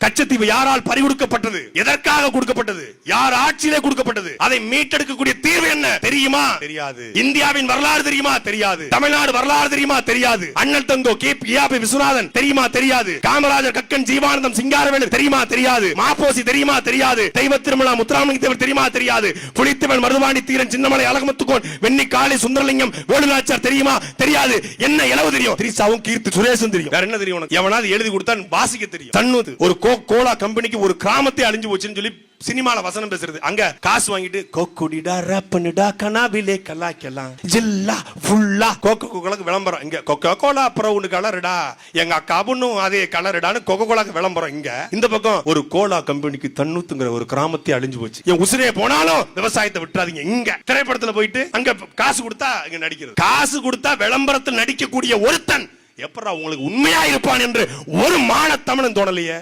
கச்சத்தீவு யாரால் பறிகொடுக்கப்பட்டது? எதற்காக கொடுக்கப்பட்டது? யார் ஆட்சியிலே கொடுக்கப்பட்டது? அதை மீட்டெடுக்கக்கூடிய தீர்வு என்ன தெரியுமா? தெரியாது. இந்தியாவின் வரலாறு தெரியுமா? தெரியாது. தமிழ்நாடு வரலாறு தெரியுமா? தெரியாது. அண்ணல் தங்கோ கே.பி. விஸ்வநாதன் தெரியுமா? தெரியாது. காமராஜர், கக்கன், ஜீவானந்தம், சிங்காரவேலு தெரியுமா? தெரியாது. மாப்போசி தெரியுமா? தெரியாது. தெய்வ திருமலா முத்துராமலிங்க தேவர் தெரியுமா? தெரியாது. புலித்தேவன், மருதுபாண்டி தீரன், சின்னமலை, அழகமுத்துக்கோன், வெண்ணி காளி, சுந்தரலிங்கம், வேலுநாச்சியார் தெரியுமா? தெரியாது. என்ன இளவு தெரியும்? திரிசாவும் கீர்த்தி சுரேஷும் தெரியும். வேற என்ன தெரியும்? எவனாவது எழுதி கொடுத்தா வாசிக்க தெரியும். தன்னுது ஒரு கோலா கம்பெனிக்கு ஒரு கிராமத்தை அழிஞ்சு போச்சுன்னு சொல்லி சினிமால வசனம் பேசுறது. அங்க காசு வாங்கிட்டு கோக்குடிடா ரப்பனுடா கனாவிலே கலாக்கலாம் ஜில்லா ஃபுல்லா கோகோகோலாக்கு விளம்பரம். இங்க கோகோகோலா பிரவுன் கலருடா, எங்க அக்காபுன்னும் அதே கலருடான்னு கோகோகோலாக்கு விளம்பரம். இங்க இந்த பக்கம் ஒரு கோலா கம்பெனிக்கு தன்னுத்துங்கிற ஒரு கிராமத்தை அழிஞ்சு போச்சு. என் உசிரே போனாலும் விவசாயத்தை விட்டுறாதீங்க. இங்க திரைப்படத்துல போயிட்டு அங்க காசு கொடுத்தா இங்க நடிக்கிறது. காசு கொடுத்தா விளம்பரத்தில் நடிக்கக்கூடிய ஒருத்தன் எப்படா உங்களுக்கு உண்மையா இருப்பான் என்று ஒரு மான தமிழன் தோணலையே.